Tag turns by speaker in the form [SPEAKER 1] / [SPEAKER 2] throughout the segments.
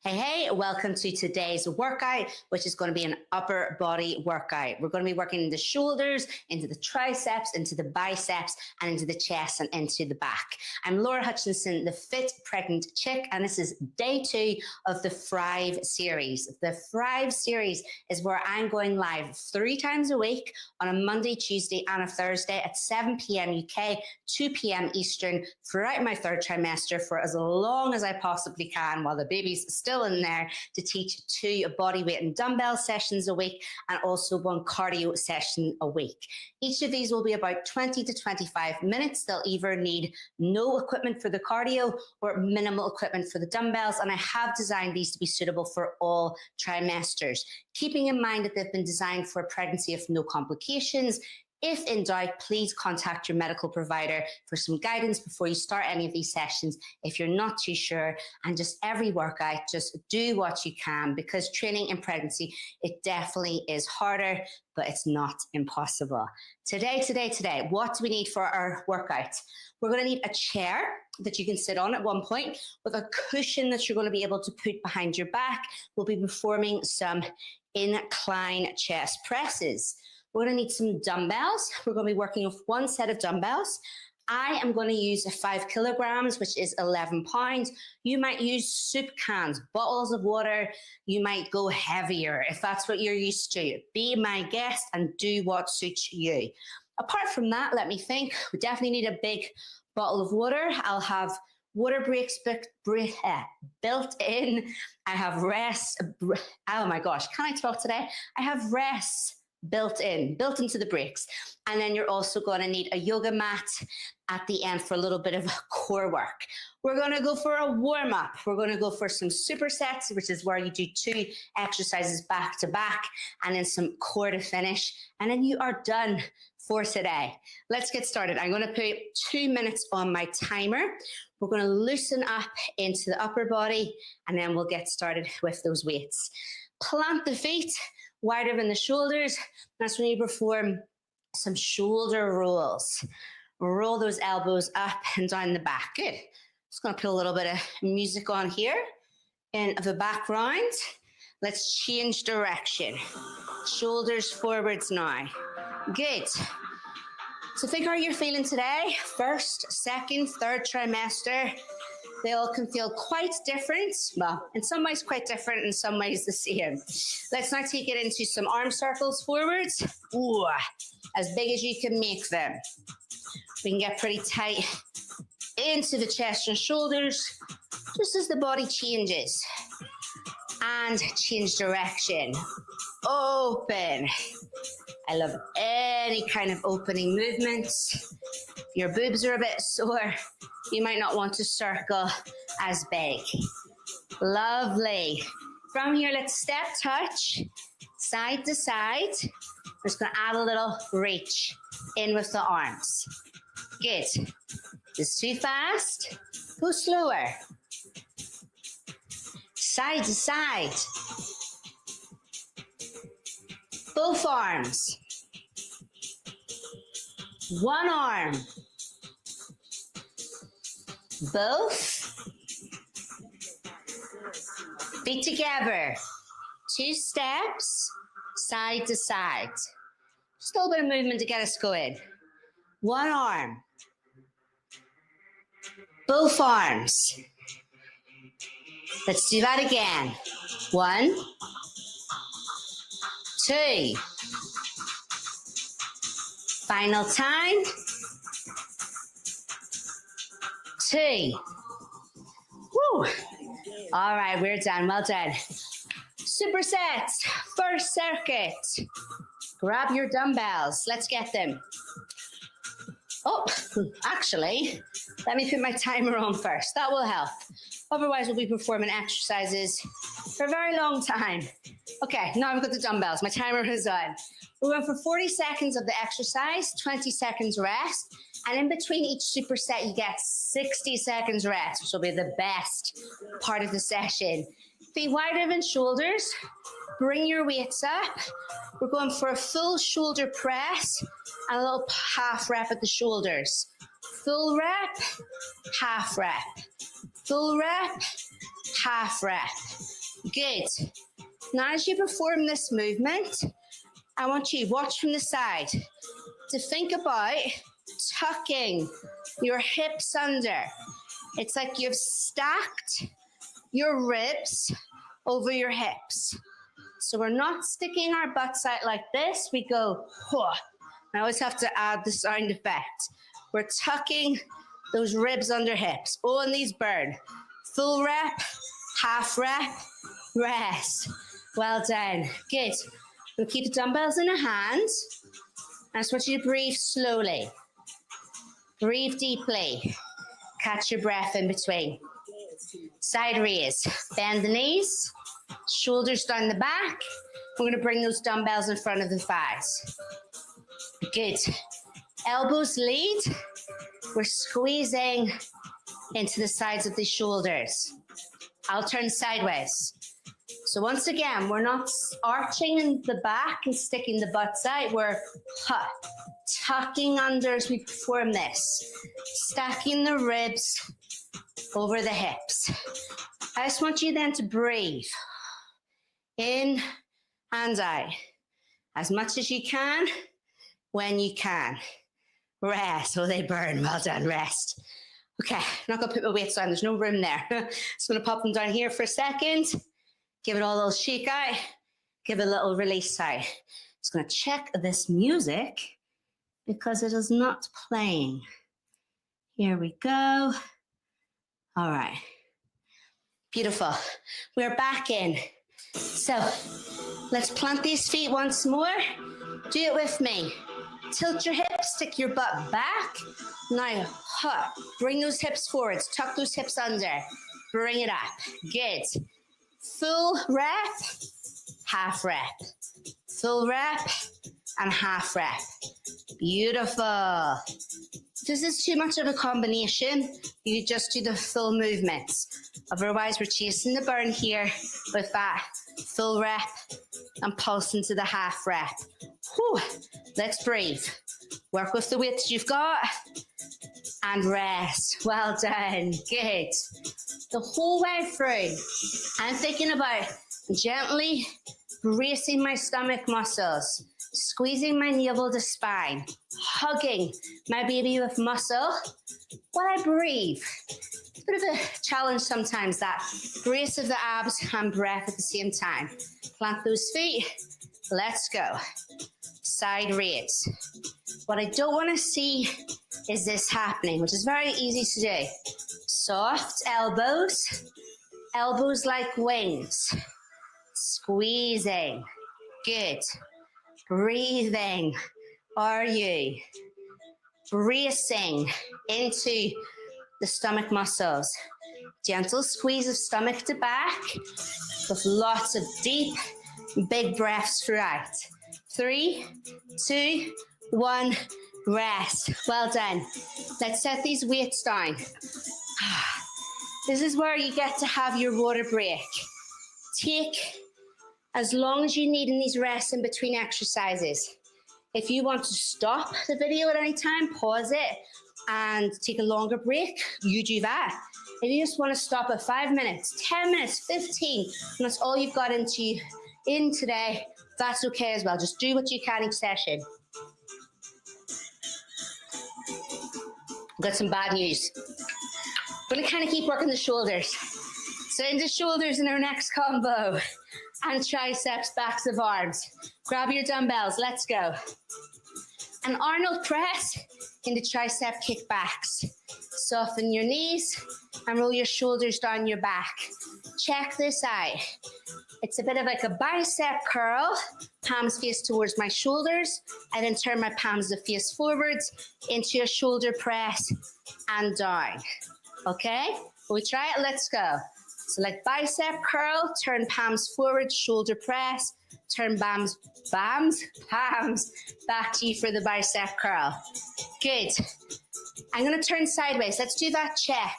[SPEAKER 1] Hey, welcome to today's workout, which is going to be an upper body workout. We're going to be working in the shoulders, into the triceps, into the biceps, and into the chest and into the back. I'm Laura Hutchinson, the fit pregnant chick, and this is day 2 of the Thrive series. The Thrive series is where I'm going live 3 times a week on a Monday, Tuesday, and a Thursday at 7 p.m. UK, 2 p.m. Eastern throughout my 3rd trimester for as long as I possibly can while the baby's still in there, to teach 2 body weight and dumbbell sessions a week and also 1 cardio session a week. Each of these will be about 20 to 25 minutes. They'll either need no equipment for the cardio or minimal equipment for the dumbbells, and I have designed these to be suitable for all trimesters, keeping in mind that they've been designed for a pregnancy of no complications. If in doubt, please contact your medical provider for some guidance before you start any of these sessions if you're not too sure. And just every workout, just do what you can, because training in pregnancy, it definitely is harder, but it's not impossible. Today, what do we need for our workout? We're going to need a chair that you can sit on at one point with a cushion that you're going to be able to put behind your back. We'll be performing some incline chest presses. We're going to need some dumbbells. We're going to be working with 1 set of dumbbells. I am going to use 5 kilograms, which is 11 pounds. You might use soup cans, bottles of water. You might go heavier if that's what you're used to. Be my guest and do what suits you. Apart from that, let me think. We definitely need a big bottle of water. I'll have water breaks built in. I have rest. Oh my gosh, can I talk today? I have rest built into the breaks. And then you're also going to need a yoga mat at the end for a little bit of core work. We're going to go for a warm up. We're going to go for some supersets, which is where you do 2 exercises back to back and then some core to finish. And then you are done for today. Let's get started. I'm going to put 2 minutes on my timer. We're going to loosen up into the upper body, and then we'll get started with those weights. Plant the feet wider than the shoulders. That's when you perform some shoulder rolls. Roll those elbows up and down the back. Good. Just going to put a little bit of music on here in the background. Let's change direction. Shoulders forwards now. Good. So think how you're feeling today. 1st, 2nd, 3rd trimester. They all can feel quite different. Well, in some ways quite different, in some ways the same. Let's now take it into some arm circles forwards. Ooh, as big as you can make them. We can get pretty tight into the chest and shoulders, just as the body changes. And change direction. Open. I love any kind of opening movements. If your boobs are a bit sore, you might not want to circle as big. Lovely. From here, let's step touch, side to side. We're just going to add a little reach in with the arms. Good. This is too fast. Go slower. Side to side. Both arms. 1 arm. Both. Feet together. 2 steps, side to side. Just a little bit of movement to get us going. 1 arm. Both arms. Let's do that again. 1, 2. Final time. 2. Woo. All right, we're done. Well done. Supersets. 1st circuit. Grab your dumbbells. Let's get them. Oh, actually, let me put my timer on first. That will help. Otherwise, we'll be performing exercises for a very long time. Okay, now I've got the dumbbells. My timer is on. We're going for 40 seconds of the exercise, 20 seconds rest, and in between each superset, you get 60 seconds rest, which will be the best part of the session. Feet wider than shoulders. Bring your weights up. We're going for a full shoulder press and a little half rep at the shoulders. Full rep, half rep. Full rep, half rep. Good. Now as you perform this movement, I want you, watch from the side, to think about tucking your hips under. It's like you've stacked your ribs over your hips. So we're not sticking our butts out like this. We go, huh. I always have to add the sound effect. We're tucking those ribs under hips. Oh, and these burn. Full rep, half rep, rest. Well done. Good. We'll keep the dumbbells in the hands. I just want you to breathe slowly. Breathe deeply. Catch your breath in between. Side raise. Bend the knees. Shoulders down the back. We're going to bring those dumbbells in front of the thighs. Good. Elbows lead. We're squeezing into the sides of the shoulders. I'll turn sideways. So once again, we're not arching in the back and sticking the butts out. We're tucking under as we perform this. Stacking the ribs over the hips. I just want you then to breathe. In and out. As much as you can, when you can. Rest. Oh, they burn. Well done. Rest. Okay, I'm not going to put my weights down. There's no room there. Just going to pop them down here for a second. Give it all a little shake out. Give it a little release out. Just going to check this music because it is not playing. Here we go. All right. Beautiful. We're back in. So let's plant these feet once more. Do it with me. Tilt your hips, stick your butt back. Now, bring those hips forwards. Tuck those hips under. Bring it up. Good. Full rep, half rep. Full rep and half rep. Beautiful. If this is too much of a combination, you just do the full movements. Otherwise, we're chasing the burn here with that full rep and pulse into the half rep. Whew. Let's breathe. Work with the weights you've got and rest. Well done. Good. The whole way through, I'm thinking about gently bracing my stomach muscles, squeezing my navel to spine, hugging my baby with muscle while I breathe. It's a bit of a challenge sometimes, that brace of the abs and breath at the same time. Plant those feet. Let's go. Side raise. What I don't want to see is this happening, which is very easy to do. Soft elbows, elbows like wings. Squeezing. Good. Breathing. Are you? Bracing into the stomach muscles. Gentle squeeze of stomach to back with lots of deep, big breaths throughout. 3, 2, 1, rest. Well done. Let's set these weights down. This is where you get to have your water break. Take as long as you need in these rests in between exercises. If you want to stop the video at any time, pause it and take a longer break, you do that. If you just want to stop at 5 minutes, 10 minutes, 15, and that's all you've got in today, that's okay as well. Just do what you can each session. I've got some bad news. We're going to kind of keep working the shoulders. So into shoulders in our next combo. And triceps, backs of arms. Grab your dumbbells. Let's go. An Arnold press into tricep kickbacks. Soften your knees and roll your shoulders down your back. Check this out. It's a bit of like a bicep curl. Palms face towards my shoulders. I then turn my palms to face forwards into a shoulder press and down. Okay? We try it. Let's go. So like bicep curl, turn palms forward, shoulder press, turn palms back to you for the bicep curl. Good. I'm going to turn sideways. Let's do that check.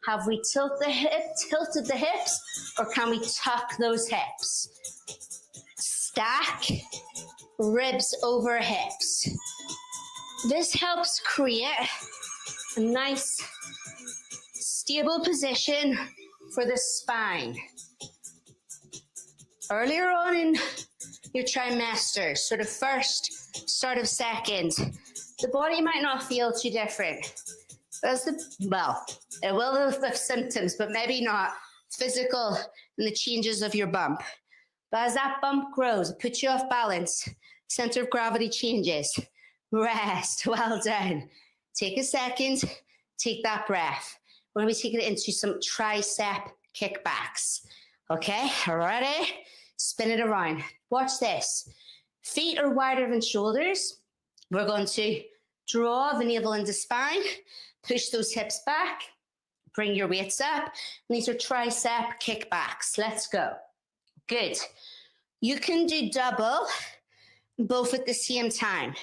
[SPEAKER 1] Have we tilted the hips, or can we tuck those hips? Stack ribs over hips. This helps create a nice stable position for the spine. Earlier on in your trimester, sort of first, start of second, the body might not feel too different. Well, it will have symptoms, but maybe not physical in the changes of your bump. But as that bump grows, it puts you off balance, center of gravity changes. Rest, well done. Take a second, take that breath. We're going to be taking it into some tricep kickbacks. Okay, ready? Spin it around. Watch this. Feet are wider than shoulders. We're going to draw the navel into spine, push those hips back, bring your weights up. And these are tricep kickbacks. Let's go. Good. You can do double, both at the same time,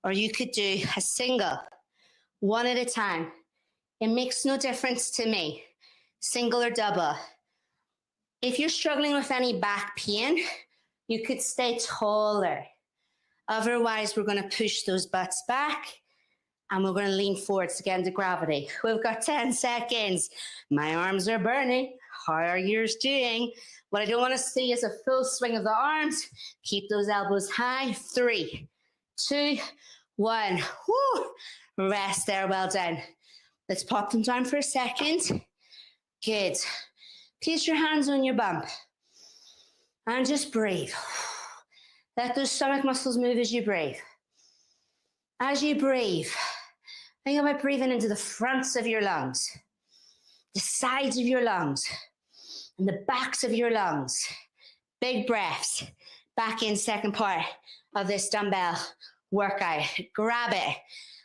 [SPEAKER 1] or you could do a single, one at a time. It makes no difference to me, single or double. If you're struggling with any back pain, you could stay taller. Otherwise, we're going to push those butts back and we're going to lean forwards to get into gravity. We've got 10 seconds. My arms are burning. How are yours doing? What I don't want to see is a full swing of the arms. Keep those elbows high. 3, 2, 1. Woo. Rest there. Well done. Let's pop them down for a second. Good. Place your hands on your bump and just breathe. Let those stomach muscles move as you breathe. As you breathe, think about breathing into the fronts of your lungs, the sides of your lungs, and the backs of your lungs. Big breaths. Back in second part of this dumbbell workout. Grab it.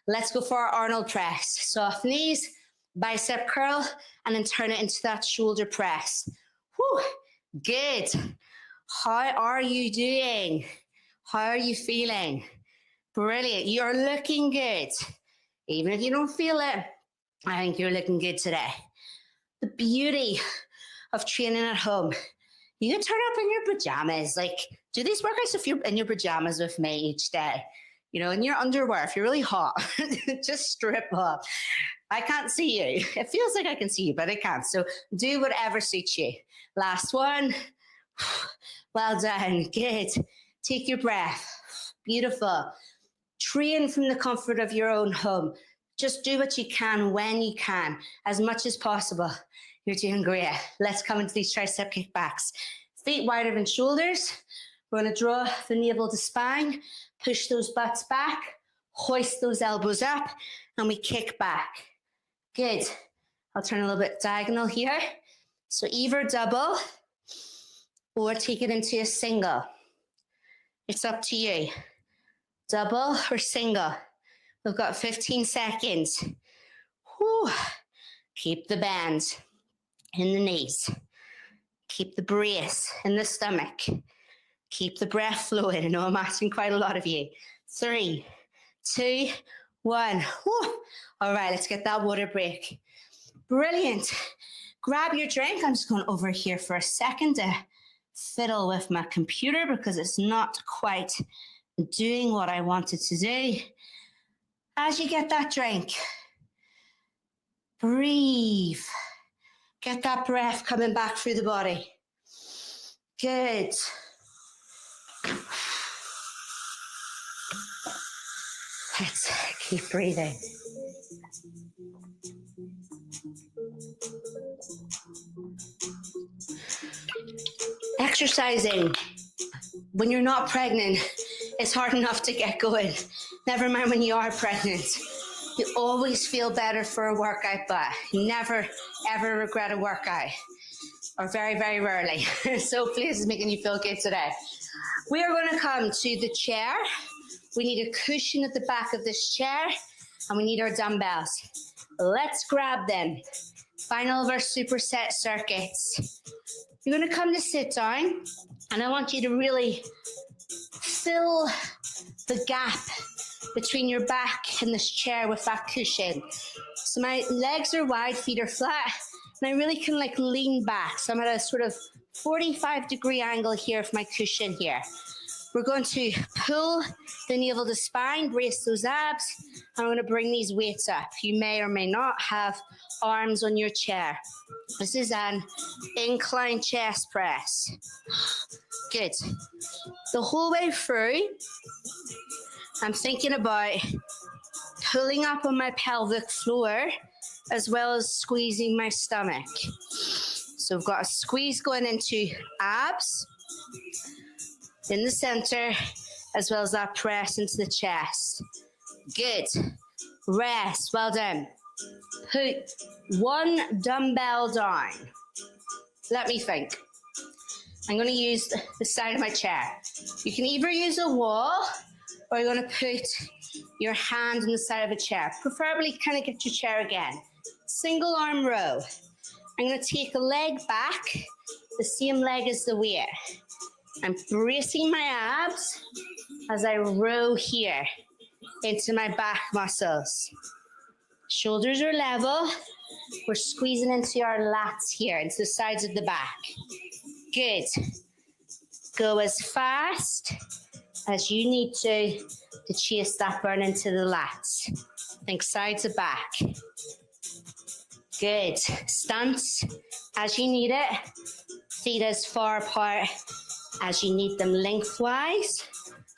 [SPEAKER 1] Let's go for our Arnold press. Soft knees, bicep curl, and then turn it into that shoulder press. Whew. Good. How are you doing? How are you feeling? Brilliant. You're looking good. Even if you don't feel it, I think you're looking good today. The beauty of training at home. You can turn up in your pajamas. Like, do these workouts if you're in your pajamas with me each day. You know, in your underwear, if you're really hot, just strip up. I can't see you. It feels like I can see you, but I can't. So do whatever suits you. Last one. Well done. Good. Take your breath. Beautiful. Train from the comfort of your own home. Just do what you can when you can, as much as possible. You're doing great. Let's come into these tricep kickbacks. Feet wider than shoulders. We're going to draw the navel to spine, push those butts back, hoist those elbows up, and we kick back. Good. I'll turn a little bit diagonal here. So either double or take it into a single. It's up to you. Double or single. We've got 15 seconds. Whew. Keep the bend in the knees. Keep the brace in the stomach. Keep the breath flowing. I know I'm asking quite a lot of you. 3, 2, 1. Whew. All right, let's get that water break. Brilliant. Grab your drink. I'm just going over here for a second to fiddle with my computer because it's not quite doing what I wanted to do. As you get that drink, breathe. Get that breath coming back through the body. Good. Let's keep breathing. Exercising when you're not pregnant is hard enough to get going. Never mind when you are pregnant. You always feel better for a workout, but never, ever regret a workout. Or very, very rarely. So please, it's making you feel good today. We are going to come to the chair. We need a cushion at the back of this chair, and we need our dumbbells. Let's grab them. Final of our superset circuits. You're going to come to sit down, and I want you to really fill the gap between your back and this chair with that cushion. So my legs are wide, feet are flat, and I really can like lean back. So I'm at a sort of 45-degree angle here with my cushion here. We're going to pull the navel to spine, brace those abs, I'm going to bring these weights up. You may or may not have arms on your chair. This is an incline chest press. Good. The whole way through, I'm thinking about pulling up on my pelvic floor as well as squeezing my stomach. So we've got a squeeze going into abs in the center, as well as that press into the chest. Good. Rest. Well done. Put one dumbbell down. Let me think. I'm going to use the side of my chair. You can either use a wall or you're going to put your hand on the side of a chair. Preferably kind of get your chair again. Single arm row. I'm going to take a leg back, the same leg as the weight. I'm bracing my abs as I row here into my back muscles. Shoulders are level. We're squeezing into our lats here, into the sides of the back. Good. Go as fast as you need to chase that burn into the lats. Think side to back. Good. Stance as you need it. Feet as far apart as you need them lengthwise,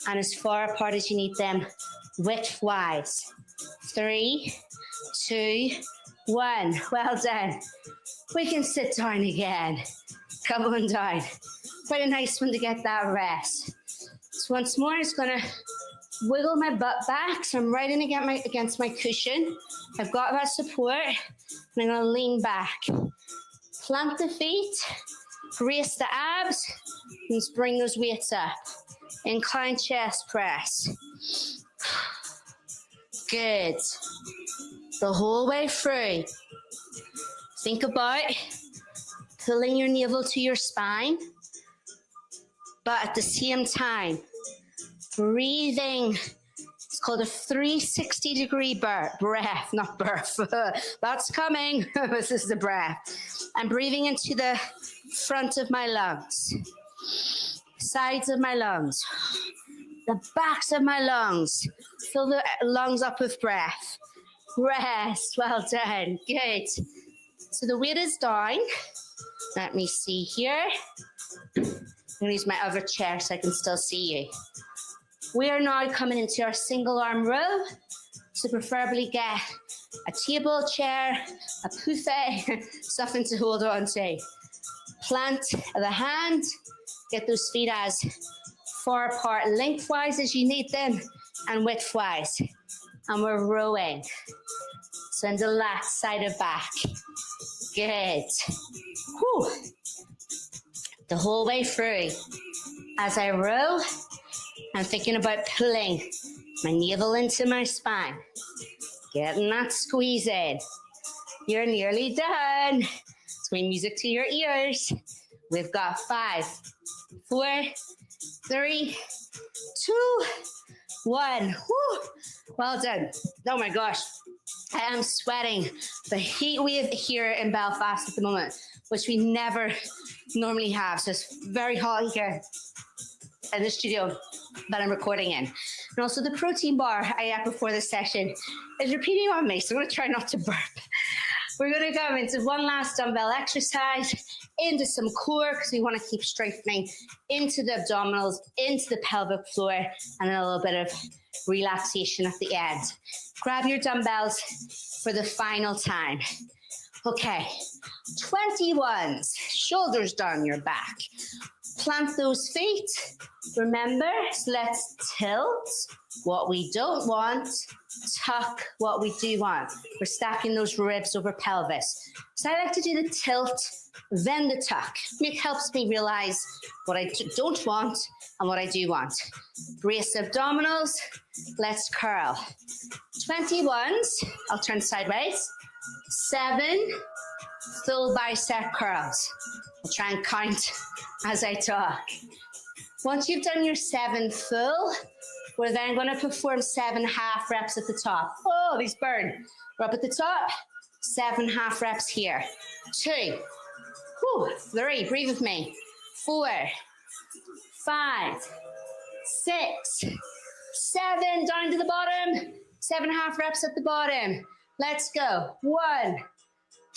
[SPEAKER 1] and as far apart as you need them widthwise. 3, 2, 1. Well done. We can sit down again. Come on down. Quite a nice one to get that rest. So once more, I'm just going to wiggle my butt back. So I'm right in against my cushion. I've got that support. And I'm going to lean back. Plant the feet. Brace the abs. And just bring those weights up. Incline chest press. Good. The whole way through. Think about pulling your navel to your spine, but at the same time, breathing. It's called a 360-degree breath, not birth. That's coming. This is the breath. I'm breathing into the front of my lungs, sides of my lungs, the backs of my lungs. Fill the lungs up with breath. Rest. Well done. Good. So the weight is down. Let me see here. I'm going to use my other chair so I can still see you. We are now coming into our single arm row. So preferably get a table, chair, a buffet, something to hold on to. Plant the hand. Get those feet as far apart lengthwise as you need them and widthwise. And we're rowing. So in the left side of back. Good. Whew. The whole way through. As I row, I'm thinking about pulling my navel into my spine. Getting that squeeze in. You're nearly done. Swing music to your ears. We've got 5, 4, 3, 2, 1. Whew. Well done. Oh my gosh. I am sweating. The heat wave here in Belfast at the moment, which we never normally have. So it's very hot here in the studio that I'm recording in. And also the protein bar I ate before this session is repeating on me. So I'm going to try not to burp. We're going to go into one last dumbbell exercise, into some core because we want to keep strengthening into the abdominals, into the pelvic floor, and then a little bit of relaxation at the end. Grab your dumbbells for the final time. Okay, 21s, shoulders down your back. Plant those feet. Remember, so let's tilt what we don't want, tuck what we do want. We're stacking those ribs over pelvis. So I like to do the tilt, then the tuck. It helps me realize what I don't want and what I do want. Brace abdominals. Let's curl. 21s. I'll turn sideways. 7 full bicep curls. I'll try and count as I talk. Once you've done your 7 full, we're then going to perform 7 half reps at the top. Oh, these burn. We're up at the top. 7 half reps here. 2. 3. Breathe with me. 4. 5. 6. 7. Down to the bottom. 7.5 reps at the bottom. Let's go. 1,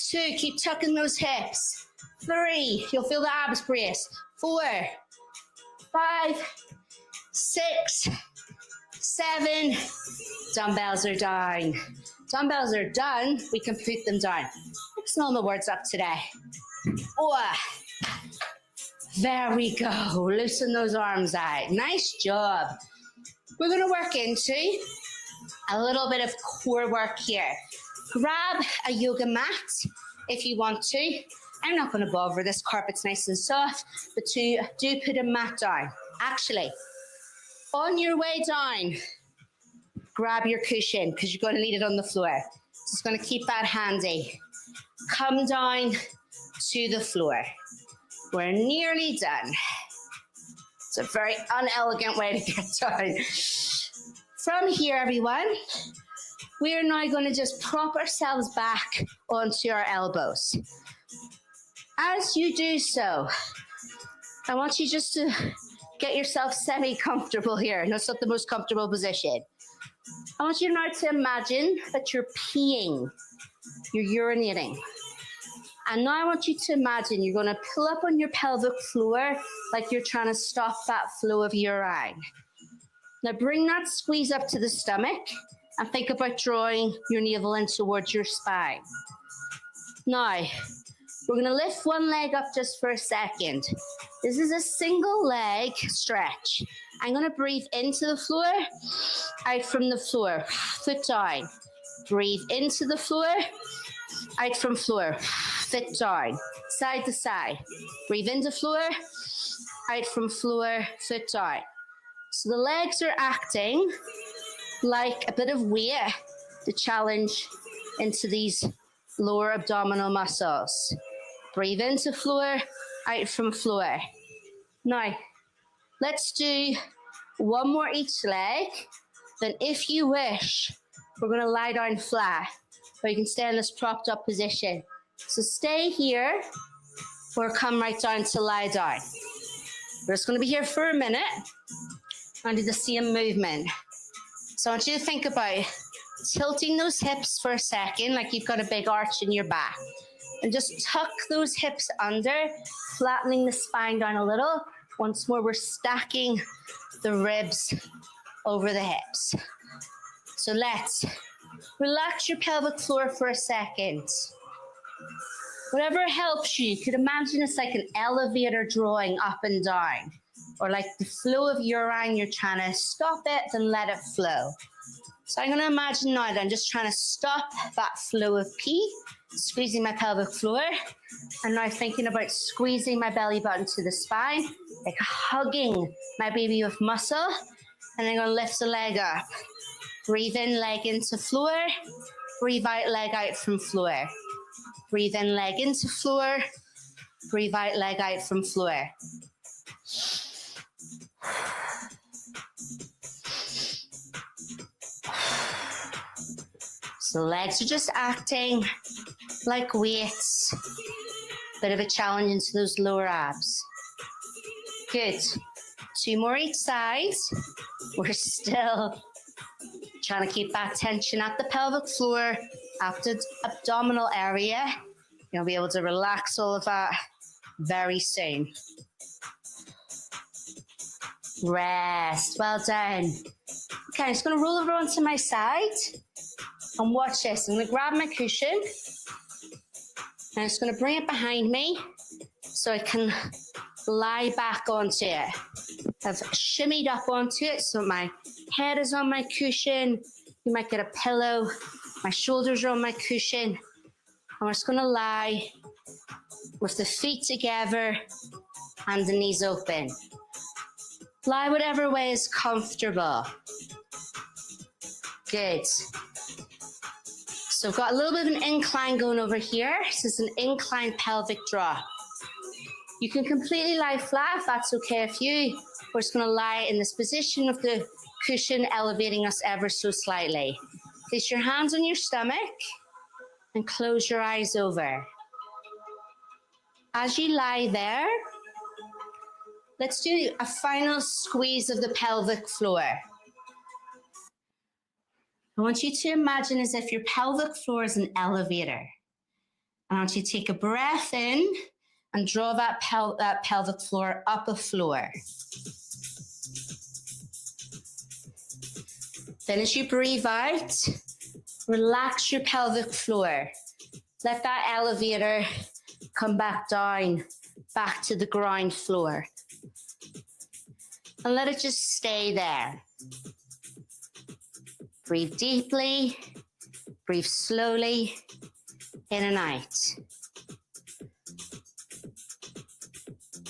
[SPEAKER 1] 2, keep tucking those hips. 3, you'll feel the abs brace. 4, 5, 6, 7. Dumbbells are down. Dumbbells are done. We can put them down. Mixing all the words up today. Oh, there we go. Loosen those arms out. Nice job. We're going to work into a little bit of core work here. Grab a yoga mat if you want to. I'm not going to bother. This carpet's nice and soft, but do put a mat down. Actually, on your way down, grab your cushion because you're going to need it on the floor. Just going to keep that handy. Come down to the floor. We're nearly done. It's a very unelegant way to get down. From here, everyone, we are now going to just prop ourselves back onto our elbows. As you do so, I want you just to get yourself semi-comfortable here. No, it's not the most comfortable position. I want you now to imagine that you're peeing, you're urinating. And now I want you to imagine you're going to pull up on your pelvic floor like you're trying to stop that flow of urine. Now bring that squeeze up to the stomach and think about drawing your navel in towards your spine. Now, we're going to lift one leg up just for a second. This is a single leg stretch. I'm going to breathe into the floor, out from the floor, foot down. Breathe into the floor, out from floor, foot down, side to side. Breathe into floor, out from floor, foot down. So the legs are acting like a bit of weight to challenge into these lower abdominal muscles. Breathe into floor, out from floor. Now, let's do one more each leg. Then if you wish, we're going to lie down flat, or you can stay in this propped up position. So stay here, or come right down to lie down. We're just going to be here for a minute and do the same movement. So I want you to think about tilting those hips for a second, like you've got a big arch in your back. And just tuck those hips under, flattening the spine down a little. Once more, we're stacking the ribs over the hips. So let's relax your pelvic floor for a second. Whatever helps you, you could imagine it's like an elevator drawing up and down, or like the flow of urine, you're trying to stop it, then let it flow. So I'm going to imagine now that I'm just trying to stop that flow of pee, squeezing my pelvic floor, and now thinking about squeezing my belly button to the spine, like hugging my baby with muscle, and I'm going to lift the leg up. Breathe in, leg into floor, breathe out, leg out from floor. Breathe in, leg into floor, breathe out, leg out from floor. So legs are just acting like weights. Bit of a challenge into those lower abs. Good. 2 more each side. We're still trying to keep that tension at the pelvic floor, at the abdominal area. You'll be able to relax all of that very soon. Rest. Well done. Okay, I'm just going to roll over onto my side. And watch this. I'm going to grab my cushion. And I'm just going to bring it behind me so I can lie back onto it. I've shimmied up onto it so my head is on my cushion. You might get a pillow. My shoulders are on my cushion. I'm just going to lie with the feet together and the knees open. Lie whatever way is comfortable. Good. So I've got a little bit of an incline going over here. This is an inclined pelvic drop. You can completely lie flat if that's okay with you. We're just going to lie in this position with the cushion elevating us ever so slightly. Place your hands on your stomach and close your eyes over. As you lie there, let's do a final squeeze of the pelvic floor. I want you to imagine as if your pelvic floor is an elevator. I want you to take a breath in and draw that pelvic floor up a floor. Then as you breathe out, relax your pelvic floor. Let that elevator come back down, back to the ground floor. And let it just stay there. Breathe deeply, breathe slowly, in and out.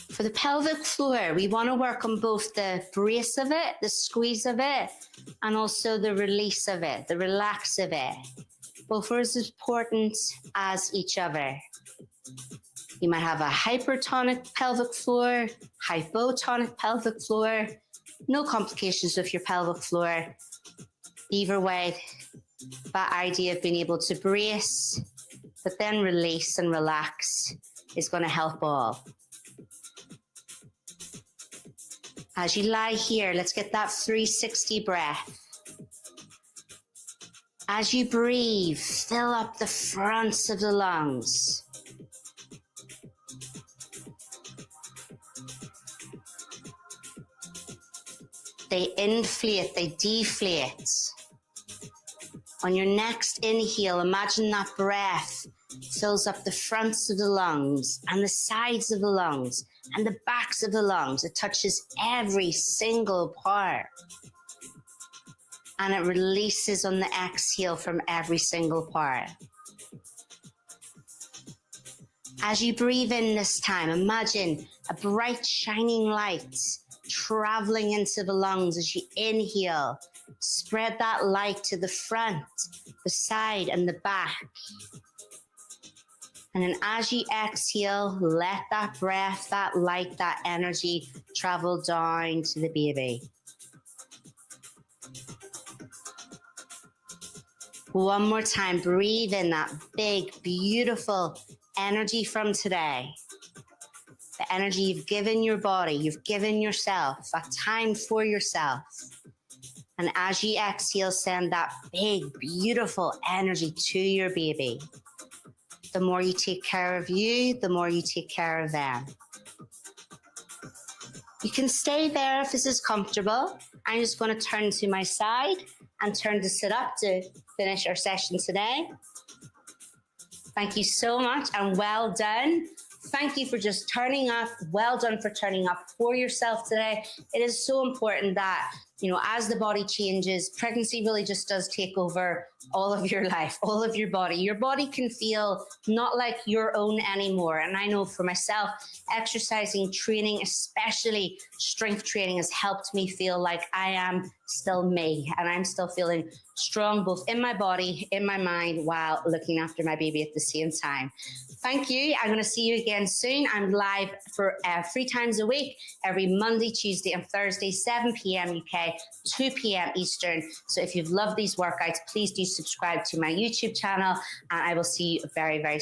[SPEAKER 1] For the pelvic floor, we want to work on both the brace of it, the squeeze of it, and also the release of it, the relax of it. Both are as important as each other. You might have a hypertonic pelvic floor, hypotonic pelvic floor, no complications with your pelvic floor. Either way, that idea of being able to brace, but then release and relax is going to help all. As you lie here, let's get that 360 breath. As you breathe, fill up the fronts of the lungs. They inflate, they deflate. On your next inhale, imagine that breath fills up the fronts of the lungs and the sides of the lungs and the backs of the lungs. It touches every single part. And it releases on the exhale from every single part. As you breathe in this time, imagine a bright shining light traveling into the lungs as you inhale. Spread that light to the front, the side, and the back. And then as you exhale, let that breath, that light, that energy travel down to the baby. One more time, breathe in that big, beautiful energy from today. The energy you've given your body, you've given yourself, a time for yourself. And as you exhale, send that big, beautiful energy to your baby. The more you take care of you, the more you take care of them. You can stay there if this is comfortable. I'm just going to turn to my side and turn to sit up to finish our session today. Thank you so much and well done. Thank you for just turning up. Well done for turning up for yourself today. It is so important that, as the body changes, pregnancy really just does take over all of your life, all of your body. Your body can feel not like your own anymore. And I know for myself, exercising, training, especially strength training, has helped me feel like I am still me and I'm still feeling strong both in my body, in my mind, while looking after my baby at the same time. Thank you. I'm going to see you again soon. I'm live for 3 times a week, every Monday, Tuesday, and Thursday, 7 p.m. UK, 2 p.m. Eastern. So if you've loved these workouts, please do subscribe to my YouTube channel, and I will see you very, very soon.